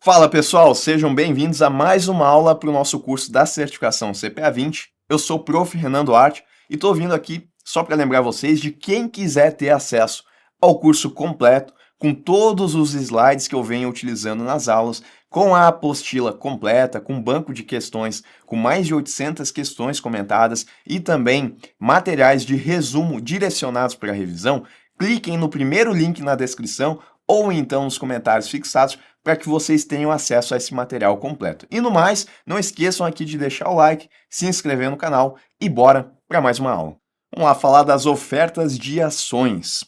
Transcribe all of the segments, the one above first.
Fala pessoal, sejam bem-vindos a mais uma aula para o nosso curso da certificação CPA 20. Eu sou o Prof. Renan Duarte e estou vindo aqui só para lembrar vocês de quem quiser ter acesso ao curso completo, com todos os slides que eu venho utilizando nas aulas, com a apostila completa, com banco de questões, com mais de 800 questões comentadas e também materiais de resumo direcionados para a revisão, cliquem no primeiro link na descrição ou então nos comentários fixados para que vocês tenham acesso a esse material completo. E no mais, não esqueçam aqui de deixar o like, se inscrever no canal e bora para mais uma aula. Vamos lá falar das ofertas de ações,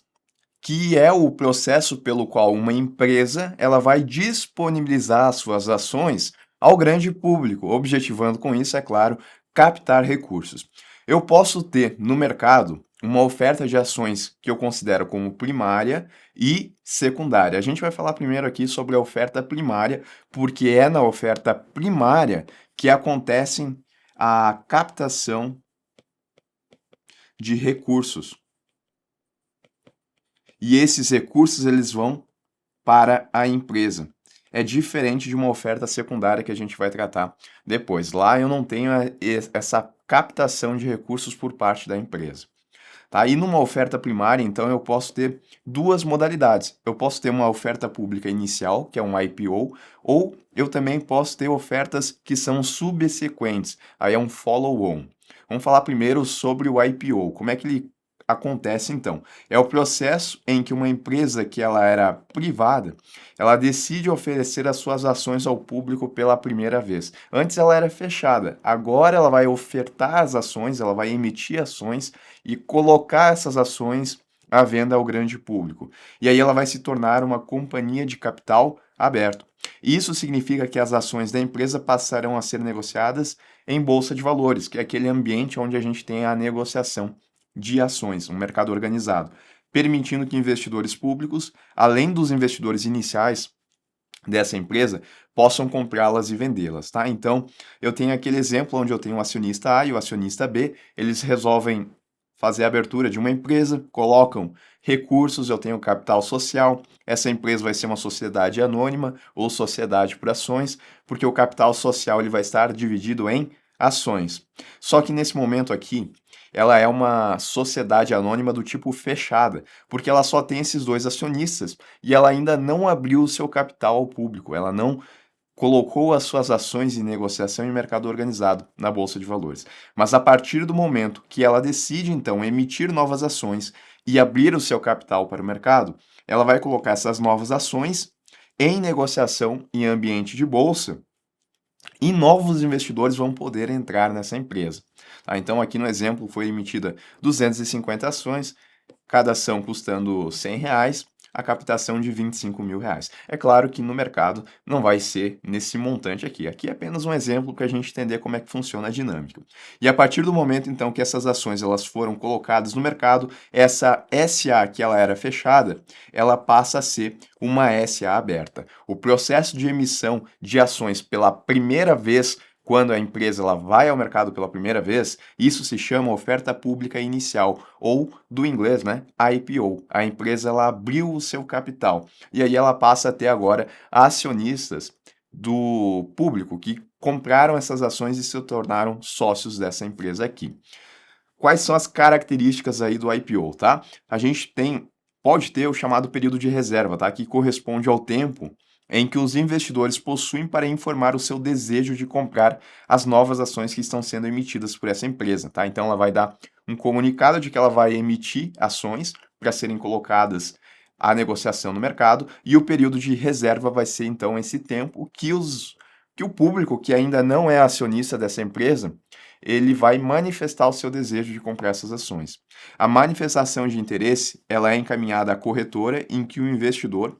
que é o processo pelo qual uma empresa ela vai disponibilizar as suas ações ao grande público, objetivando com isso, é claro, captar recursos. Eu posso ter no mercado uma oferta de ações que eu considero como primária e secundária. A gente vai falar primeiro aqui sobre a oferta primária, porque é na oferta primária que acontece a captação de recursos. E esses recursos eles vão para a empresa. É diferente de uma oferta secundária que a gente vai tratar depois. Lá eu não tenho essa captação de recursos por parte da empresa. Tá? E numa oferta primária, então, eu posso ter duas modalidades. Eu posso ter uma oferta pública inicial, que é um IPO, ou eu também posso ter ofertas que são subsequentes, aí é um follow-on. Vamos falar primeiro sobre o IPO. Como é que ele acontece então? É o processo em que uma empresa que ela era privada, ela decide oferecer as suas ações ao público pela primeira vez. Antes ela era fechada, agora ela vai ofertar as ações, ela vai emitir ações e colocar essas ações à venda ao grande público. E aí ela vai se tornar uma companhia de capital aberto. Isso significa que as ações da empresa passarão a ser negociadas em bolsa de valores, que é aquele ambiente onde a gente tem a negociação de ações, um mercado organizado, permitindo que investidores públicos, além dos investidores iniciais dessa empresa, possam comprá-las e vendê-las, tá? Então, eu tenho aquele exemplo onde eu tenho o acionista A e o acionista B, eles resolvem fazer a abertura de uma empresa, colocam recursos, eu tenho capital social, essa empresa vai ser uma sociedade anônima ou sociedade por ações, porque o capital social ele vai estar dividido em ações. Só que nesse momento aqui, ela é uma sociedade anônima do tipo fechada, porque ela só tem esses dois acionistas e ela ainda não abriu o seu capital ao público, ela não colocou as suas ações em negociação em mercado organizado, na bolsa de valores. Mas a partir do momento que ela decide então emitir novas ações e abrir o seu capital para o mercado, ela vai colocar essas novas ações em negociação em ambiente de bolsa e novos investidores vão poder entrar nessa empresa. Tá? Então, aqui no exemplo foi emitida 250 ações, cada ação custando R$ 100, a captação de R$ 25.000. É claro que no mercado não vai ser nesse montante aqui. Aqui é apenas um exemplo para a gente entender como é que funciona a dinâmica. E a partir do momento, então, que essas ações elas foram colocadas no mercado, essa SA que ela era fechada, ela passa a ser uma SA aberta. O processo de emissão de ações pela primeira vez quando a empresa ela vai ao mercado pela primeira vez, isso se chama oferta pública inicial, ou do inglês, né, IPO. A empresa ela abriu o seu capital e aí ela passa a ter agora acionistas do público que compraram essas ações e se tornaram sócios dessa empresa aqui. Quais são as características aí do IPO, tá? A gente pode ter o chamado período de reserva, tá? Que corresponde ao tempo em que os investidores possuem para informar o seu desejo de comprar as novas ações que estão sendo emitidas por essa empresa, tá? Então ela vai dar um comunicado de que ela vai emitir ações para serem colocadas à negociação no mercado e o período de reserva vai ser então esse tempo que o público que ainda não é acionista dessa empresa ele vai manifestar o seu desejo de comprar essas ações. A manifestação de interesse, ela é encaminhada à corretora em que o investidor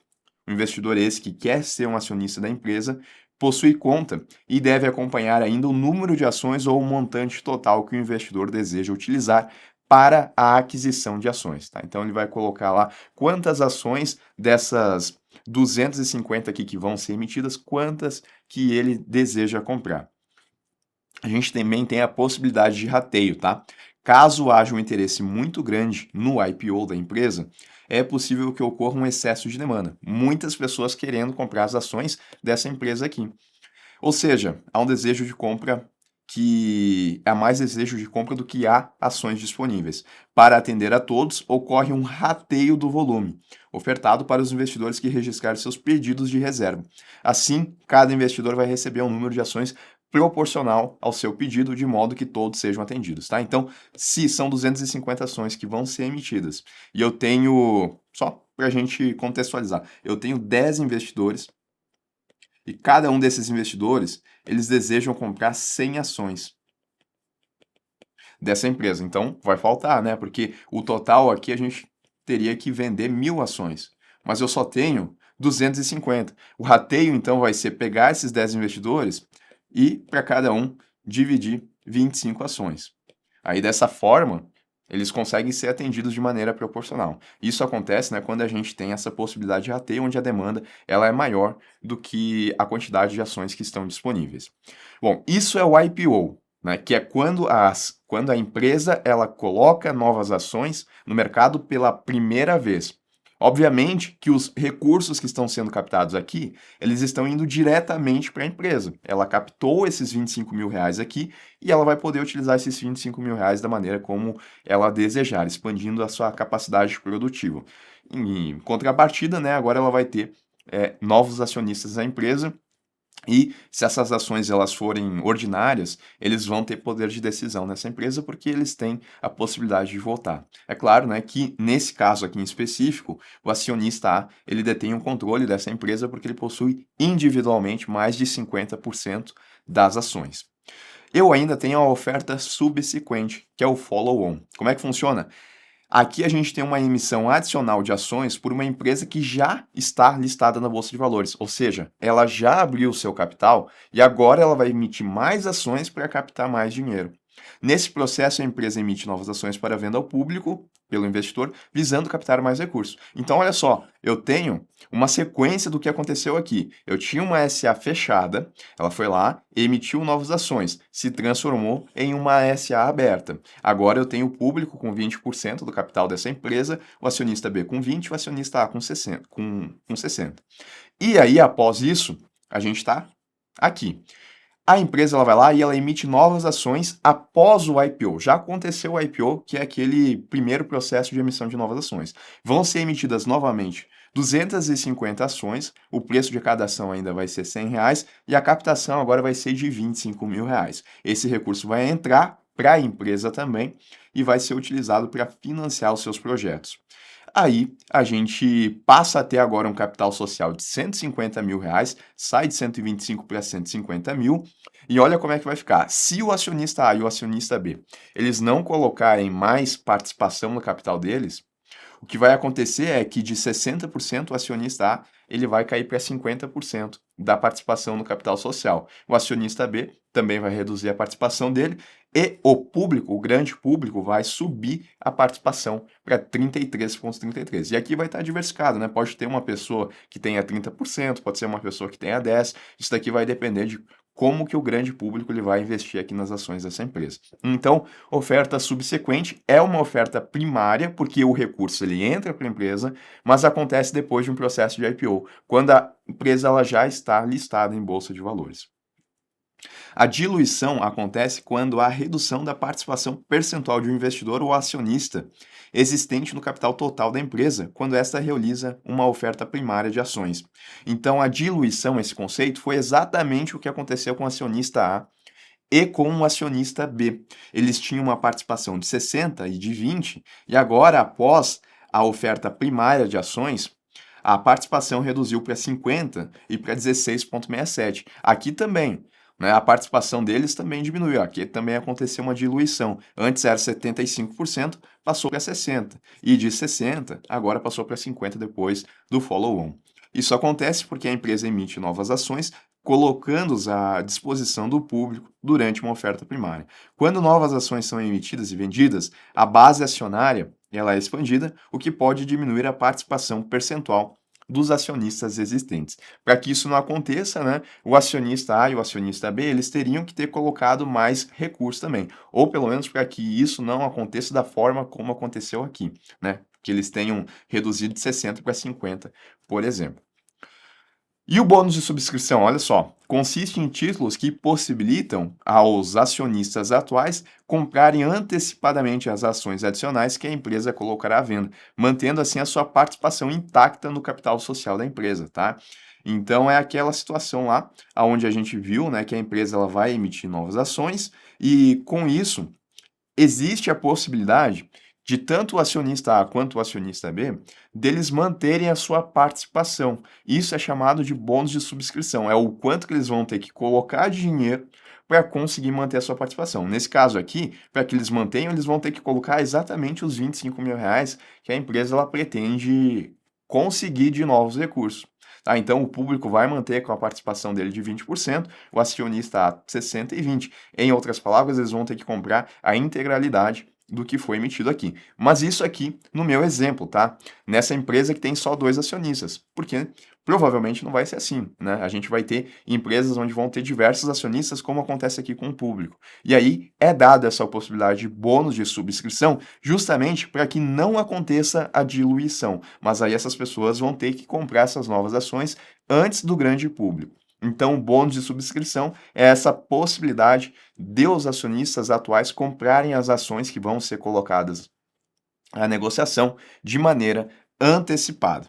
esse que quer ser um acionista da empresa, possui conta e deve acompanhar ainda o número de ações ou o montante total que o investidor deseja utilizar para a aquisição de ações, tá? Então ele vai colocar lá quantas ações dessas 250 aqui que vão ser emitidas, quantas que ele deseja comprar. A gente também tem a possibilidade de rateio, tá? Caso haja um interesse muito grande no IPO da empresa, é possível que ocorra um excesso de demanda. Muitas pessoas querendo comprar as ações dessa empresa aqui. Ou seja, há um desejo de compra que há mais desejo de compra do que há ações disponíveis. Para atender a todos, ocorre um rateio do volume, ofertado para os investidores que registrarem seus pedidos de reserva. Assim, cada investidor vai receber um número de ações proporcional ao seu pedido, de modo que todos sejam atendidos, tá? Então, se são 250 ações que vão ser emitidas, e eu tenho, só para a gente contextualizar, eu tenho 10 investidores, e cada um desses investidores, eles desejam comprar 100 ações dessa empresa. Então, vai faltar, né? Porque o total aqui a gente teria que vender 1.000 ações. Mas eu só tenho 250. O rateio, então, vai ser pegar esses 10 investidores e, para cada um, dividir 25 ações. Aí, dessa forma, eles conseguem ser atendidos de maneira proporcional. Isso acontece, né, quando a gente tem essa possibilidade de rateio, onde a demanda ela é maior do que a quantidade de ações que estão disponíveis. Bom, isso é o IPO, né, que é quando a empresa ela coloca novas ações no mercado pela primeira vez. Obviamente que os recursos que estão sendo captados aqui, eles estão indo diretamente para a empresa. Ela captou esses 25 mil reais aqui e ela vai poder utilizar esses 25 mil reais da maneira como ela desejar, expandindo a sua capacidade produtiva. Em contrapartida, né, agora ela vai ter novos acionistas da empresa. E se essas ações elas forem ordinárias, eles vão ter poder de decisão nessa empresa porque eles têm a possibilidade de votar. É claro, né, que nesse caso aqui em específico, o acionista A, ele detém o controle dessa empresa porque ele possui individualmente mais de 50% das ações. Eu ainda tenho a oferta subsequente, que é o follow-on. Como é que funciona? Aqui a gente tem uma emissão adicional de ações por uma empresa que já está listada na Bolsa de Valores, ou seja, ela já abriu o seu capital e agora ela vai emitir mais ações para captar mais dinheiro. Nesse processo, a empresa emite novas ações para venda ao público, pelo investidor, visando captar mais recursos. Então, olha só, eu tenho uma sequência do que aconteceu aqui. Eu tinha uma SA fechada, ela foi lá, emitiu novas ações, se transformou em uma SA aberta. Agora eu tenho o público com 20% do capital dessa empresa, o acionista B com 20%, o acionista A com 60%. E aí, após isso, a gente está aqui. A empresa ela vai lá e ela emite novas ações após o IPO. Já aconteceu o IPO, que é aquele primeiro processo de emissão de novas ações. Vão ser emitidas novamente 250 ações, o preço de cada ação ainda vai ser R$ 100 e a captação agora vai ser de R$ 25 mil. Esse recurso vai entrar para a empresa também e vai ser utilizado para financiar os seus projetos. Aí a gente passa a ter agora um capital social de R$ 150 mil, sai de 125 para 150 mil, e olha como é que vai ficar. Se o acionista A e o acionista B, eles não colocarem mais participação no capital deles, o que vai acontecer é que de 60% o acionista A ele vai cair para 50% da participação no capital social. O acionista B também vai reduzir a participação dele e o público, o grande público, vai subir a participação para 33,33%. E aqui vai estar diversificado, né? Pode ter uma pessoa que tenha 30%, pode ser uma pessoa que tenha 10%. Isso daqui vai depender de como que o grande público ele vai investir aqui nas ações dessa empresa. Então, oferta subsequente é uma oferta primária, porque o recurso ele entra para a empresa, mas acontece depois de um processo de IPO, quando a empresa ela já está listada em bolsa de valores. A diluição acontece quando há redução da participação percentual de um investidor ou acionista existente no capital total da empresa, quando esta realiza uma oferta primária de ações. Então, a diluição, esse conceito, foi exatamente o que aconteceu com o acionista A e com o acionista B. Eles tinham uma participação de 60 e de 20, e agora, após a oferta primária de ações, a participação reduziu para 50 e para 16,67. Aqui também, né, a participação deles também diminuiu. Aqui também aconteceu uma diluição. Antes era 75%, passou para 60%. E de 60%, agora passou para 50% depois do follow-on. Isso acontece porque a empresa emite novas ações, colocando-os à disposição do público durante uma oferta primária. Quando novas ações são emitidas e vendidas, a base acionária ela é expandida, o que pode diminuir a participação percentual dos acionistas existentes. Para que isso não aconteça, né, o acionista A e o acionista B, eles teriam que ter colocado mais recursos também, ou pelo menos para que isso não aconteça da forma como aconteceu aqui, né? que eles tenham reduzido de 60 para 50, por exemplo. E o bônus de subscrição, olha só, consiste em títulos que possibilitam aos acionistas atuais comprarem antecipadamente as ações adicionais que a empresa colocará à venda, mantendo assim a sua participação intacta no capital social da empresa, tá? Então é aquela situação lá onde a gente viu, né, que a empresa ela vai emitir novas ações e com isso existe a possibilidade de tanto o acionista A quanto o acionista B deles manterem a sua participação. Isso é chamado de bônus de subscrição, é o quanto que eles vão ter que colocar de dinheiro para conseguir manter a sua participação. Nesse caso aqui, para que eles mantenham, eles vão ter que colocar exatamente os 25 mil reais que a empresa ela pretende conseguir de novos recursos. Tá? Então, o público vai manter com a participação dele de 20%, o acionista A 60% e 20%. Em outras palavras, eles vão ter que comprar a integralidade do que foi emitido aqui. Mas isso aqui no meu exemplo, tá? Nessa empresa que tem só 2 acionistas, porque provavelmente não vai ser assim, né? A gente vai ter empresas onde vão ter diversos acionistas, como acontece aqui com o público. E aí é dada essa possibilidade de bônus de subscrição, justamente para que não aconteça a diluição. Mas aí essas pessoas vão ter que comprar essas novas ações antes do grande público. Então, o bônus de subscrição é essa possibilidade de os acionistas atuais comprarem as ações que vão ser colocadas à negociação de maneira antecipada.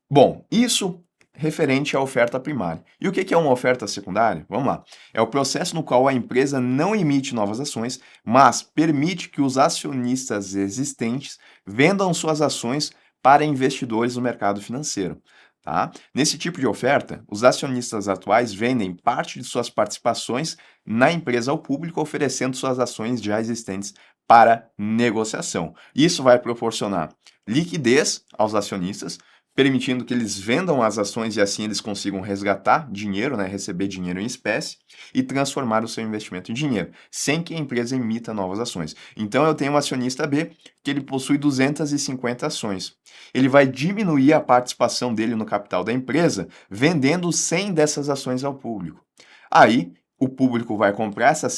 Bom, isso referente à oferta primária. E o que é uma oferta secundária? Vamos lá. É o processo no qual a empresa não emite novas ações, mas permite que os acionistas existentes vendam suas ações para investidores no mercado financeiro. Tá? Nesse tipo de oferta, os acionistas atuais vendem parte de suas participações na empresa ao público, oferecendo suas ações já existentes para negociação. Isso vai proporcionar liquidez aos acionistas, permitindo que eles vendam as ações e assim eles consigam resgatar dinheiro, né, receber dinheiro em espécie e transformar o seu investimento em dinheiro, sem que a empresa emita novas ações. Então eu tenho um acionista B que ele possui 250 ações. Ele vai diminuir a participação dele no capital da empresa, vendendo 100 dessas ações ao público. Aí o público vai comprar essas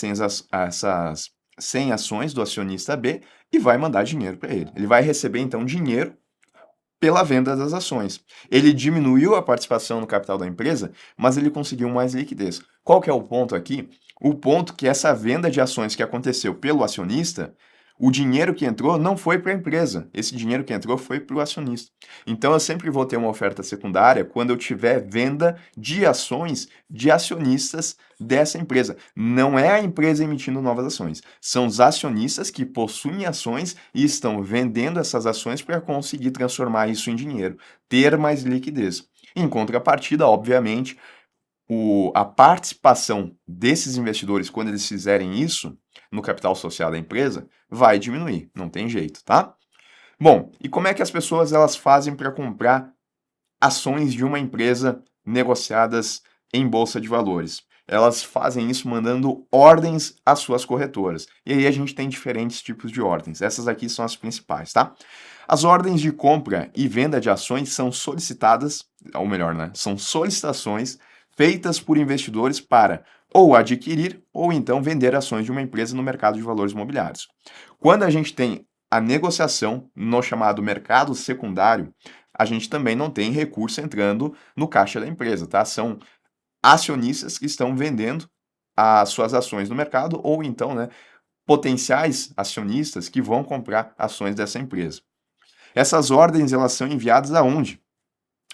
100 ações do acionista B e vai mandar dinheiro para ele. Ele vai receber então dinheiro pela venda das ações. Ele diminuiu a participação no capital da empresa, mas ele conseguiu mais liquidez. Qual que é o ponto aqui? O ponto que essa venda de ações que aconteceu pelo acionista, o dinheiro que entrou não foi para a empresa, esse dinheiro que entrou foi para o acionista. Então eu sempre vou ter uma oferta secundária quando eu tiver venda de ações de acionistas dessa empresa. Não é a empresa emitindo novas ações, são os acionistas que possuem ações e estão vendendo essas ações para conseguir transformar isso em dinheiro, ter mais liquidez. Em contrapartida, obviamente, a participação desses investidores, quando eles fizerem isso no capital social da empresa, vai diminuir, não tem jeito, tá? Bom, e como é que as pessoas elas fazem para comprar ações de uma empresa negociadas em bolsa de valores? Elas fazem isso mandando ordens às suas corretoras. E aí a gente tem diferentes tipos de ordens. Essas aqui são as principais, tá? As ordens de compra e venda de ações são solicitadas, ou melhor, né? São solicitações feitas por investidores para ou adquirir ou então vender ações de uma empresa no mercado de valores imobiliários. Quando a gente tem a negociação no chamado mercado secundário, a gente também não tem recurso entrando no caixa da empresa, tá? São acionistas que estão vendendo as suas ações no mercado ou então, né, potenciais acionistas que vão comprar ações dessa empresa. Essas ordens elas são enviadas aonde?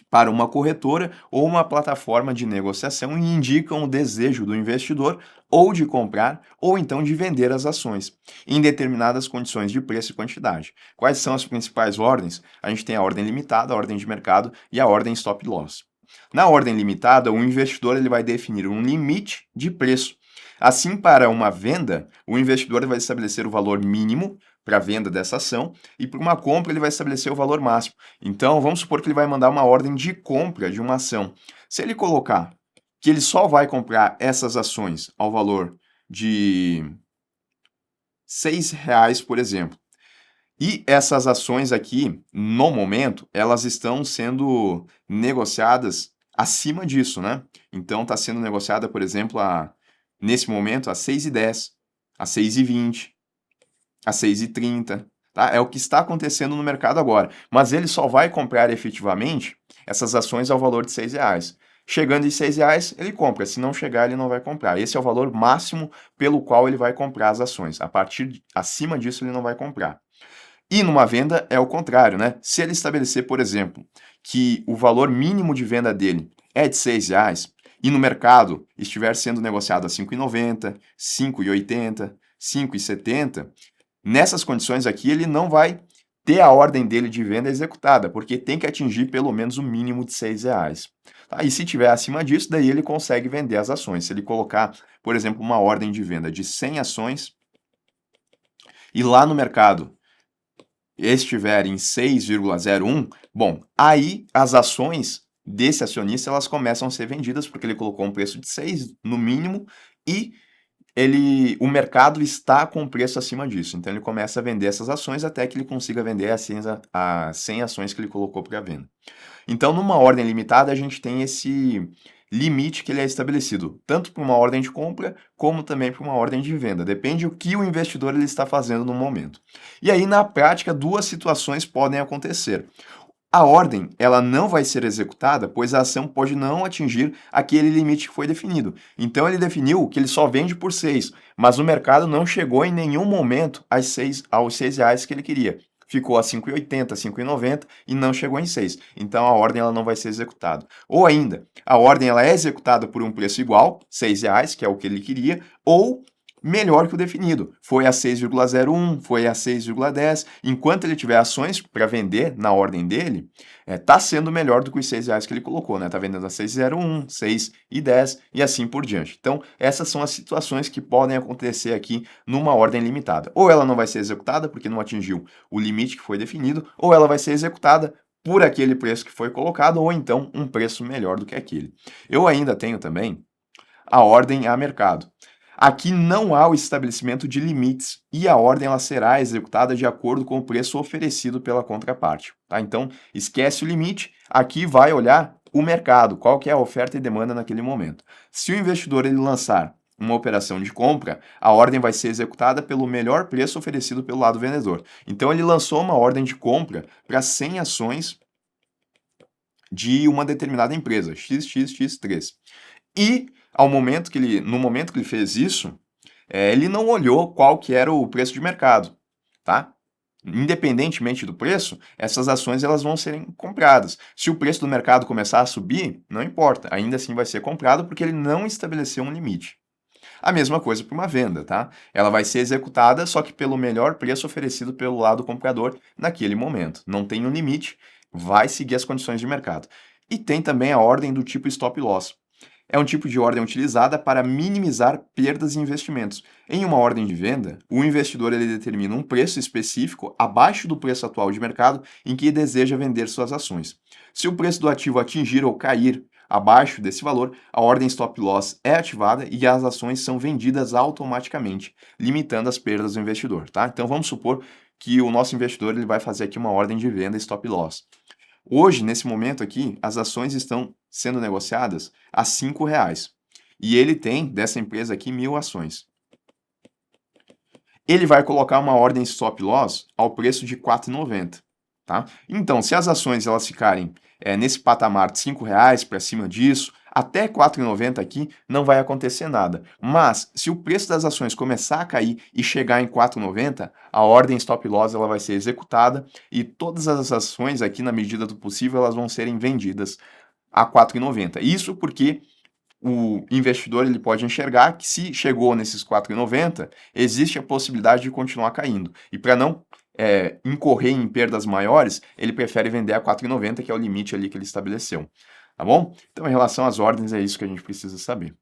Para uma corretora ou uma plataforma de negociação e indicam o desejo do investidor ou de comprar ou então de vender as ações, em determinadas condições de preço e quantidade. Quais são as principais ordens? A gente tem a ordem limitada, a ordem de mercado e a ordem stop loss. Na ordem limitada, o investidor ele vai definir um limite de preço. Assim, para uma venda, o investidor vai estabelecer o valor mínimo para a venda dessa ação e para uma compra ele vai estabelecer o valor máximo. Então, vamos supor que ele vai mandar uma ordem de compra de uma ação. Se ele colocar que ele só vai comprar essas ações ao valor de R$ 6, por exemplo, e essas ações aqui, no momento, elas estão sendo negociadas acima disso, né? Então, está sendo negociada, por exemplo, nesse momento, a 6,10, a 6,20, a 6,30, tá? É o que está acontecendo no mercado agora. Mas ele só vai comprar efetivamente essas ações ao valor de R$ 6. Chegando em R$ 6, ele compra. Se não chegar, ele não vai comprar. Esse é o valor máximo pelo qual ele vai comprar as ações. Acima disso, ele não vai comprar. E numa venda é o contrário, né? Se ele estabelecer, por exemplo, que o valor mínimo de venda dele é de R$ 6 e no mercado estiver sendo negociado a 5,90, 5,80, 5,70, nessas condições aqui ele não vai ter a ordem dele de venda executada, porque tem que atingir pelo menos o mínimo de R$ 6. Tá? E se tiver acima disso, daí ele consegue vender as ações. Se ele colocar, por exemplo, uma ordem de venda de 100 ações e lá no mercado estiver em 6,01, bom, aí as ações desse acionista elas começam a ser vendidas porque ele colocou um preço de 6 no mínimo e o mercado está com preço acima disso. Então ele começa a vender essas ações até que ele consiga vender as 100 ações que ele colocou para venda. Então, numa ordem limitada, a gente tem esse limite que ele é estabelecido, tanto para uma ordem de compra, como também para uma ordem de venda. Depende do que o investidor ele está fazendo no momento. E aí, na prática, duas situações podem acontecer. A ordem, ela não vai ser executada, pois a ação pode não atingir aquele limite que foi definido. Então ele definiu que ele só vende por 6, mas o mercado não chegou em nenhum momento aos 6 reais que ele queria. Ficou a 5,80, 5,90 e não chegou em 6. Então a ordem ela não vai ser executada. Ou ainda, a ordem ela é executada por um preço igual, 6 reais, que é o que ele queria, ou melhor que o definido. Foi a 6,01, foi a 6,10. Enquanto ele tiver ações para vender na ordem dele, tá sendo melhor do que os 6 reais que ele colocou, né? Tá vendendo a 6,01, 6,10 e assim por diante. Então, essas são as situações que podem acontecer aqui numa ordem limitada. Ou ela não vai ser executada porque não atingiu o limite que foi definido, ou ela vai ser executada por aquele preço que foi colocado, ou então um preço melhor do que aquele. Eu ainda tenho também a ordem a mercado. Aqui não há o estabelecimento de limites e a ordem ela será executada de acordo com o preço oferecido pela contraparte. Tá? Então, esquece o limite, aqui vai olhar o mercado, qual que é a oferta e demanda naquele momento. Se o investidor ele lançar uma operação de compra, a ordem vai ser executada pelo melhor preço oferecido pelo lado vendedor. Então, ele lançou uma ordem de compra para 100 ações de uma determinada empresa, XXX3. E no momento que ele fez isso, ele não olhou qual que era o preço de mercado, tá? Independentemente do preço, essas ações elas vão serem compradas. Se o preço do mercado começar a subir, não importa, ainda assim vai ser comprado porque ele não estabeleceu um limite. A mesma coisa para uma venda, tá? Ela vai ser executada só que pelo melhor preço oferecido pelo lado comprador naquele momento. Não tem um limite, vai seguir as condições de mercado. E tem também a ordem do tipo stop loss. É um tipo de ordem utilizada para minimizar perdas em investimentos. Em uma ordem de venda, o investidor ele determina um preço específico abaixo do preço atual de mercado em que deseja vender suas ações. Se o preço do ativo atingir ou cair abaixo desse valor, a ordem stop loss é ativada e as ações são vendidas automaticamente, limitando as perdas do investidor, tá? Então vamos supor que o nosso investidor ele vai fazer aqui uma ordem de venda stop loss. Hoje, nesse momento aqui, as ações estão sendo negociadas a R$ 5. E ele tem, dessa empresa aqui, 1.000 ações. Ele vai colocar uma ordem stop loss ao preço de R$ 4,90. Tá? Então, se as ações elas ficarem nesse patamar de R$ 5 para cima disso, até R$ 4,90 aqui não vai acontecer nada. Mas, se o preço das ações começar a cair e chegar em R$ 4,90, a ordem stop loss ela vai ser executada e todas as ações aqui, na medida do possível, elas vão serem vendidas a R$ 4,90. Isso porque o investidor ele pode enxergar que se chegou nesses R$ 4,90, existe a possibilidade de continuar caindo. E para não incorrer em perdas maiores, ele prefere vender a R$ 4,90, que é o limite ali que ele estabeleceu. Tá bom? Então, em relação às ordens, é isso que a gente precisa saber.